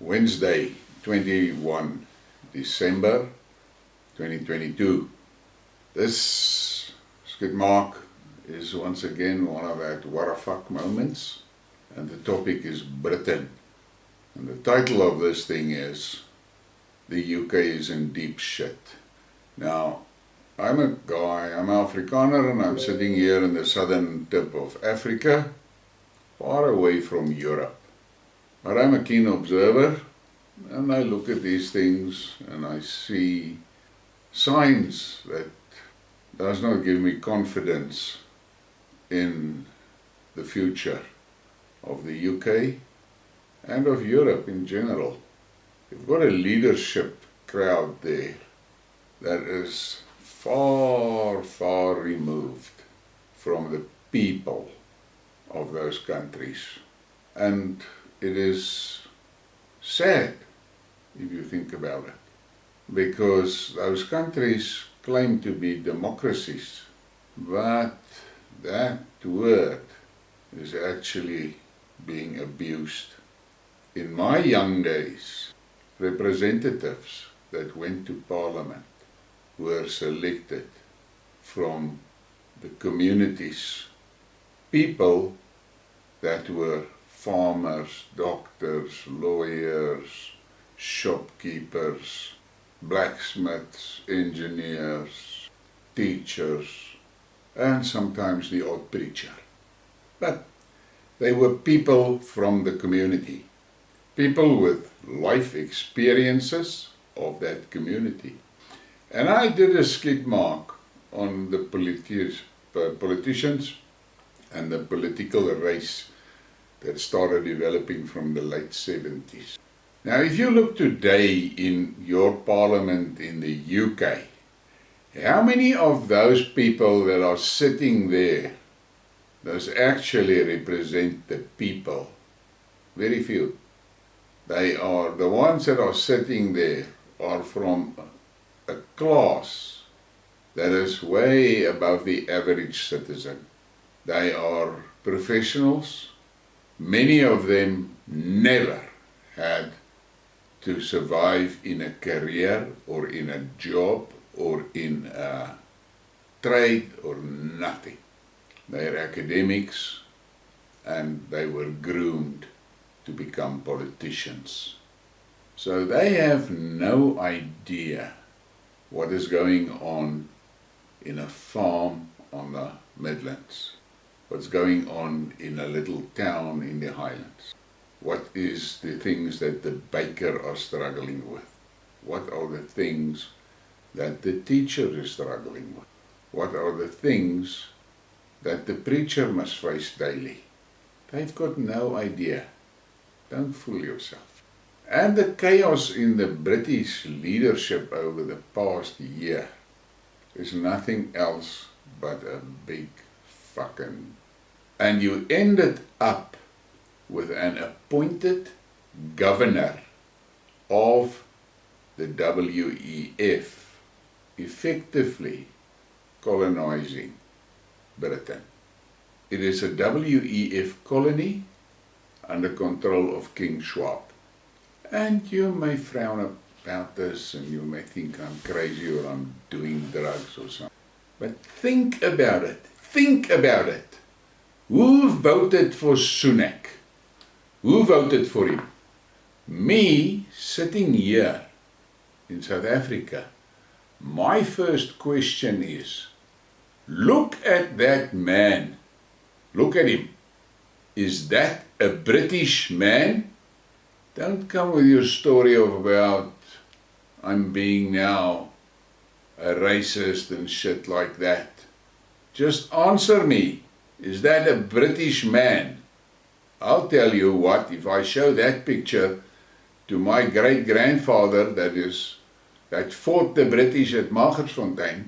Wednesday, 21 December 2022. This Skidmark is once again one of that what the fuck moments, and the topic is Britain. And the title of this thing is The UK is in deep shit. Now, I'm a guy, I'm an Afrikaner, and I'm sitting here in the southern tip of Africa, far away from Europe. But I'm a keen observer, and I look at these things and I see signs that does not give me confidence in the future of the UK and of Europe in general. You've got a leadership crowd there that is far, far removed from the people of those countries. And it is sad if you think about it, because those countries claim to be democracies, but that word is actually being abused. In my young days, representatives that went to Parliament were selected from the communities, people that were farmers, doctors, lawyers, shopkeepers, blacksmiths, engineers, teachers, and sometimes the odd preacher. But they were people from the community, people with life experiences of that community. And I did a skid mark on the politicians and the political race that started developing from the late 70s. Now, if you look today in your parliament in the UK, how many of those people that are sitting there does actually represent the people? Very few. They are, the ones that are sitting there are from a class that is way above the average citizen. They are professionals. Many of them never had to survive in a career or in a job or in a trade or nothing. They are academics and they were groomed to become politicians. So they have no idea what is going on in a farm on the Midlands, what's going on in a little town in the Highlands. What is the things that the baker are struggling with? What are the things that the teacher is struggling with? What are the things that the preacher must face daily? They've got no idea. Don't fool yourself. And the chaos in the British leadership over the past year is nothing else but a big fucking... And you ended up with an appointed governor of the WEF, effectively colonizing Britain. It is a WEF colony under control of King Schwab. And you may frown about this and you may think I'm crazy or I'm doing drugs or something. But think about it. Think about it. Who voted for Sunak? Who voted for him? Me, sitting here in South Africa, my first question is, look at that man. Look at him. Is that a British man? Don't come with your story of about I'm being now a racist and shit like that. Just answer me. Is that a British man? I'll tell you what, if I show that picture to my great-grandfather that fought the British at Magersfontein,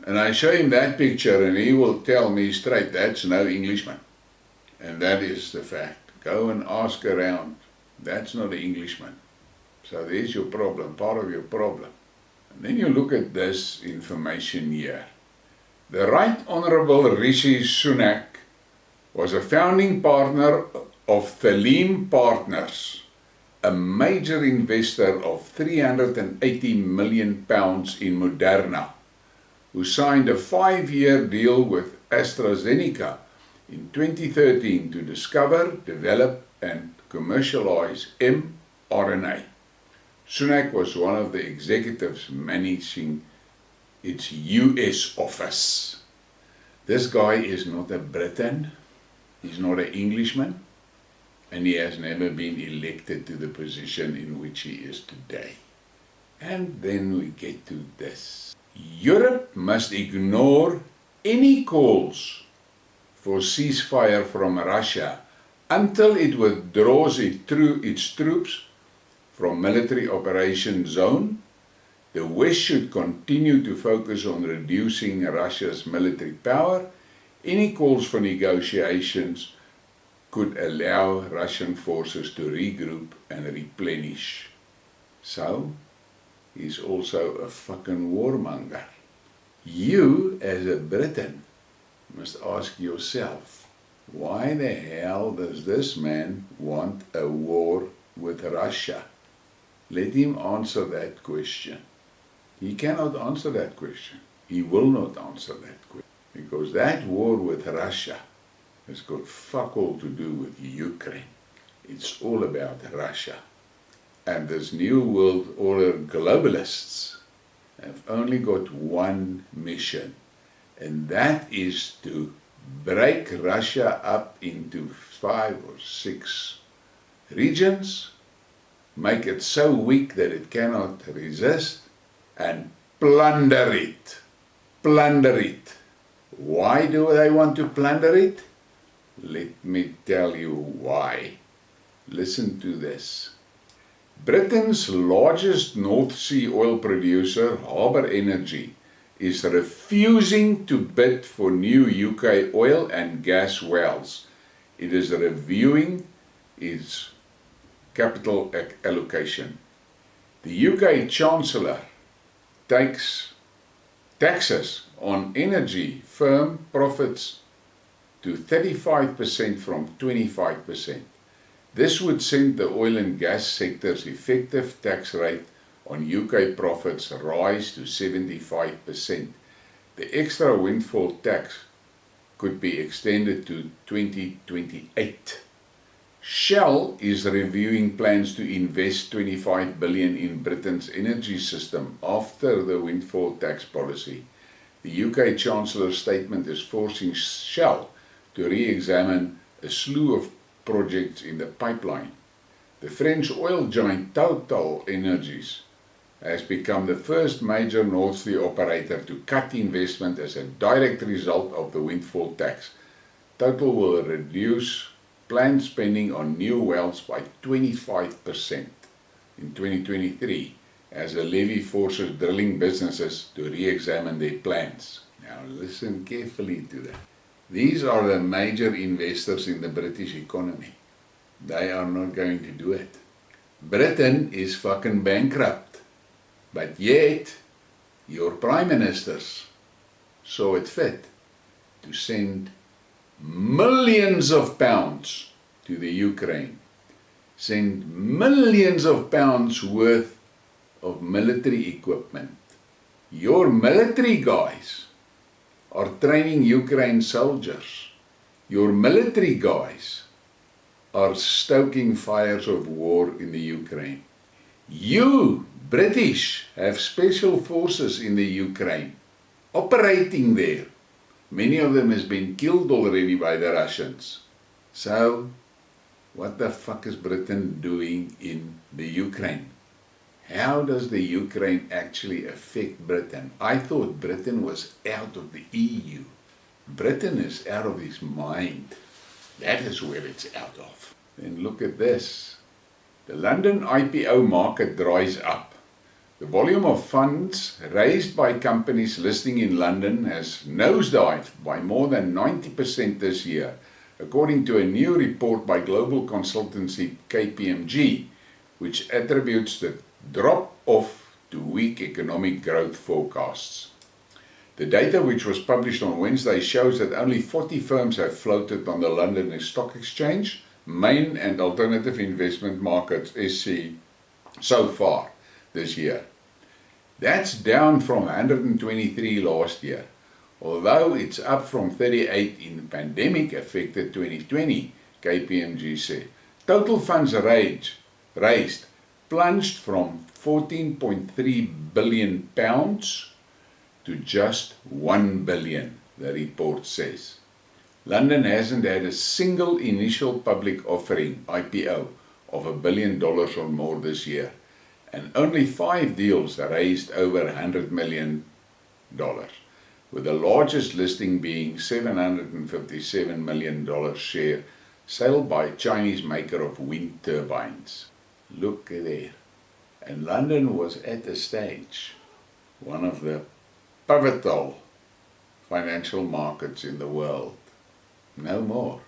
and I show him that picture and he will tell me straight, that's no Englishman. And that is the fact. Go and ask around. That's not an Englishman. So there's your problem, part of your problem. And then you look at this information here. The Right Honourable Rishi Sunak was a founding partner of Thalim Partners, a major investor of £380 million in Moderna, who signed a 5-year deal with AstraZeneca in 2013 to discover, develop and commercialize mRNA. Sunak was one of the executives managing its US office. This guy is not a Briton, he's not an Englishman, and he has never been elected to the position in which he is today. And then we get to this. Europe must ignore any calls for ceasefire from Russia until it withdraws its troops from military operation zone. The West should continue to focus on reducing Russia's military power. Any calls for negotiations could allow Russian forces to regroup and replenish. So, he's also a fucking warmonger. You, as a Briton, must ask yourself, why the hell does this man want a war with Russia? Let him answer that question. He cannot answer that question. He will not answer that question. Because that war with Russia has got fuck all to do with Ukraine. It's all about Russia. And this New World Order globalists have only got one mission, and that is to break Russia up into 5 or 6 regions, make it so weak that it cannot resist, and plunder it. Plunder it. Why do they want to plunder it? Let me tell you why. Listen to this. Britain's largest North Sea oil producer, Harbour Energy, is refusing to bid for new UK oil and gas wells. It is reviewing its capital allocation. The UK Chancellor takes taxes on energy firm profits to 35% from 25%. This would send the oil and gas sector's effective tax rate on UK profits rise to 75%. The extra windfall tax could be extended to 2028. Shell is reviewing plans to invest $25 billion in Britain's energy system after the windfall tax policy. The UK Chancellor's statement is forcing Shell to re-examine a slew of projects in the pipeline. The French oil giant Total Energies has become the first major North Sea operator to cut investment as a direct result of the windfall tax. Total will reduce planned spending on new wells by 25% in 2023 as the levy forces drilling businesses to re-examine their plans. Now listen carefully to that. These are the major investors in the British economy. They are not going to do it. Britain is fucking bankrupt. But yet, your prime ministers saw it fit to send millions of pounds to the Ukraine. Send millions of pounds worth of military equipment. Your military guys are training Ukraine soldiers. Your military guys are stoking fires of war in the Ukraine. You, British, have special forces in the Ukraine, operating there. Many of them has been killed already by the Russians. So, what the fuck is Britain doing in the Ukraine? How does the Ukraine actually affect Britain? I thought Britain was out of the EU. Britain is out of his mind. That is where it's out of. Then look at this. The London IPO market dries up. The volume of funds raised by companies listing in London has nosedived by more than 90% this year, according to a new report by global consultancy KPMG, which attributes the drop-off to weak economic growth forecasts. The data, which was published on Wednesday, shows that only 40 firms have floated on the London Stock Exchange main and alternative investment markets SC so far this year. That's down from 123 last year, although it's up from 38 in pandemic-affected 2020, KPMG said. Total funds raised plunged from £14.3 billion to just £1 billion, the report says. London hasn't had a single initial public offering, IPO, of $1 billion or more this year, and only 5 deals raised over $100 million, with the largest listing being $757 million share sale by Chinese maker of wind turbines. Look there. And London was at a stage, one of the pivotal financial markets in the world. No more.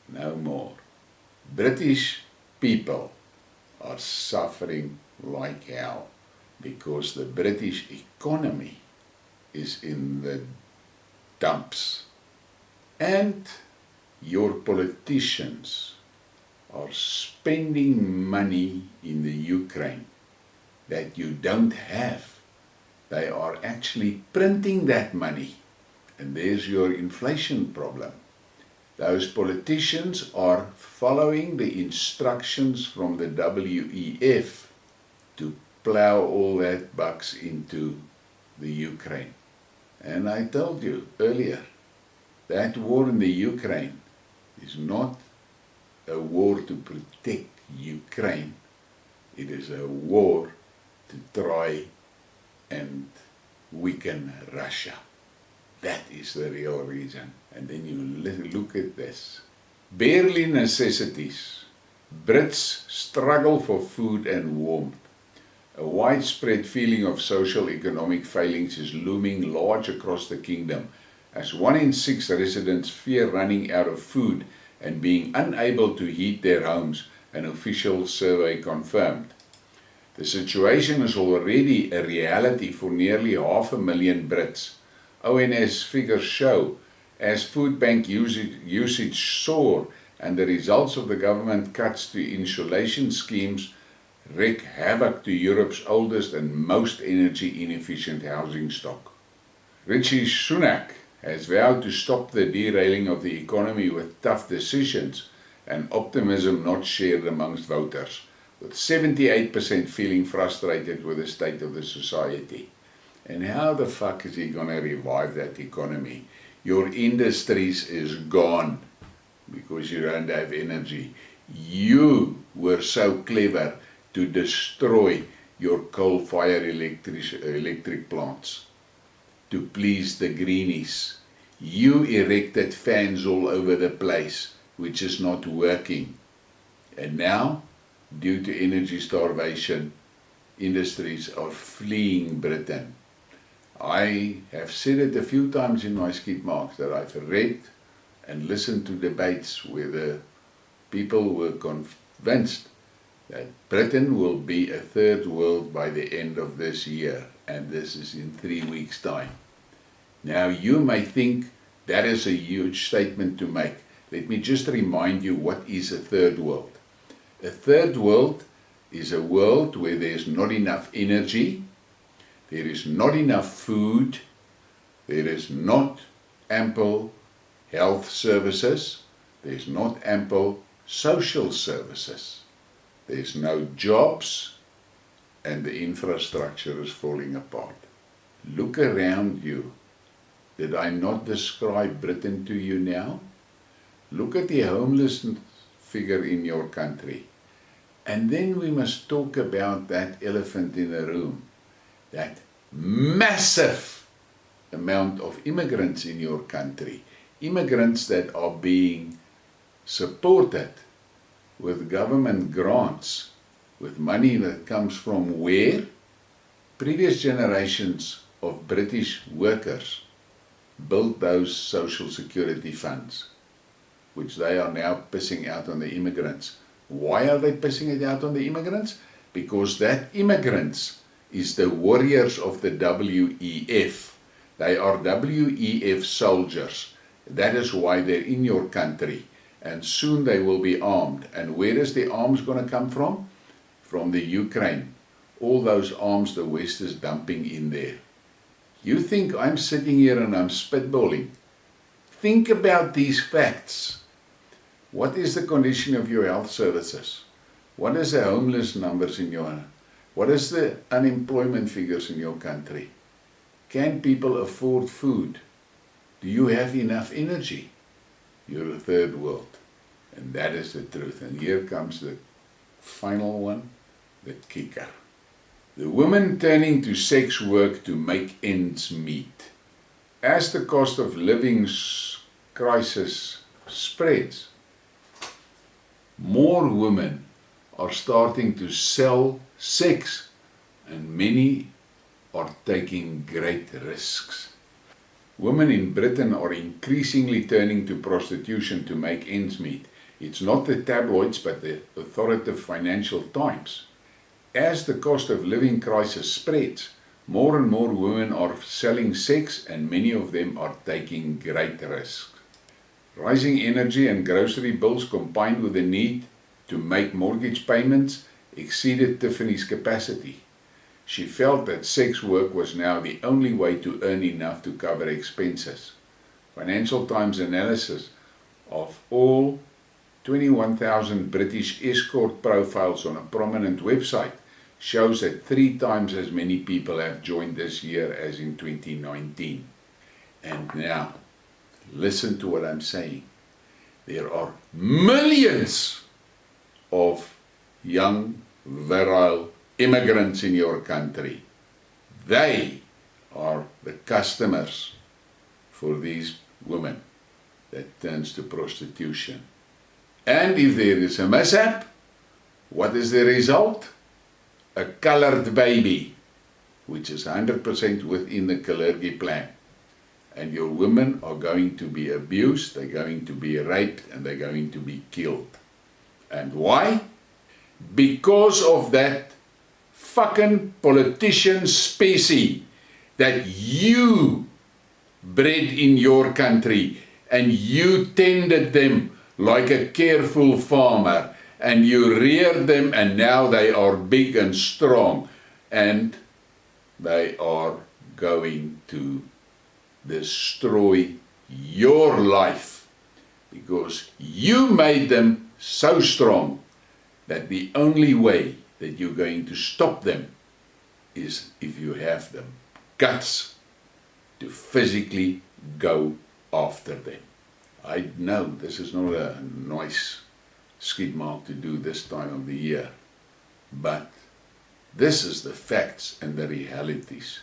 No more. British people are suffering like hell because the British economy is in the dumps. And your politicians are spending money in the Ukraine that you don't have. They are actually printing that money. And there's your inflation problem. Those politicians are following the instructions from the WEF to plow all that bucks into the Ukraine. And I told you earlier, that war in the Ukraine is not a war to protect Ukraine. It is a war to try and weaken Russia. That is the real reason. And then you look at this. Barely necessities. Brits struggle for food and warmth. A widespread feeling of social economic failings is looming large across the kingdom, as 1 in 6 residents fear running out of food and being unable to heat their homes, an official survey confirmed. The situation is already a reality for nearly 500,000 Brits. ONS figures show, as food bank usage soar and the results of the government cuts to insulation schemes wreak havoc to Europe's oldest and most energy inefficient housing stock. Rishi Sunak has vowed to stop the derailing of the economy with tough decisions and optimism not shared amongst voters, with 78% feeling frustrated with the state of the society. And how the fuck is he going to revive that economy? Your industries is gone because you don't have energy. You were so clever to destroy your coal-fired electric plants to please the greenies. You erected fans all over the place, which is not working. And now, due to energy starvation, industries are fleeing Britain. I have said it a few times in my Skidmarks that I've read and listened to debates where the people were convinced that Britain will be a third world by the end of this year, and this is in 3 weeks' time. Now you may think that is a huge statement to make. Let me just remind you what is a third world. A third world is a world where there's not enough energy, there is not enough food, there is not ample health services, there's not ample social services, there's no jobs, and the infrastructure is falling apart. Look around you. Did I not describe Britain to you now? Look at the homeless figure in your country. And then we must talk about that elephant in the room, that massive amount of immigrants in your country, immigrants that are being supported with government grants, with money that comes from where? Previous generations of British workers built those social security funds, which they are now pissing out on the immigrants. Why are they pissing it out on the immigrants? Because that immigrants is the warriors of the WEF. They are WEF soldiers. That is why they're in your country. and soon they will be armed. And where is the arms going to come from? From the Ukraine. All those arms the West is dumping in there. You think I'm sitting here and I'm spitballing? Think about these facts. What is the condition of your health services? What is the homeless numbers in your... What is the unemployment figures in your country? Can people afford food? Do you have enough energy? You're a third world. And that is the truth. And here comes the final one, the kicker. The women turning to sex work to make ends meet. As the cost of living crisis spreads, more women are starting to sell sex, and many are taking great risks. Women in Britain are increasingly turning to prostitution to make ends meet. It's not the tabloids, but the authoritative Financial Times. As the cost of living crisis spreads, more and more women are selling sex, and many of them are taking great risks. Rising energy and grocery bills combined with the need to make mortgage payments exceeded Tiffany's capacity. She felt that sex work was now the only way to earn enough to cover expenses. Financial Times analysis of all 21,000 British escort profiles on a prominent website shows that 3 times as many people have joined this year as in 2019. And now, listen to what I'm saying. There are millions of young, virile immigrants in your country. They are the customers for these women that turns to prostitution. And if there is a mishap, what is the result? A colored baby, which is 100% within the Kalergi plan. And your women are going to be abused, they're going to be raped, and they're going to be killed. And why? Because of that fucking politician specie that you bred in your country, and you tended them like a careful farmer, and you reared them, and now they are big and strong, and they are going to destroy your life because you made them so strong that the only way that you're going to stop them is if you have the guts to physically go after them. I know this is not a nice skidmark to do this time of the year, but this is the facts and the realities.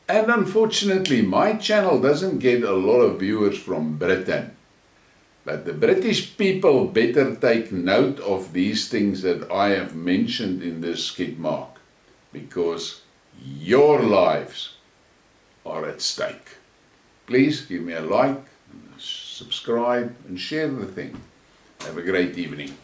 And unfortunately, my channel doesn't get a lot of viewers from Britain. But the British people better take note of these things that I have mentioned in this skidmark, because your lives are at stake. Please give me a like, subscribe, and share the thing. Have a great evening.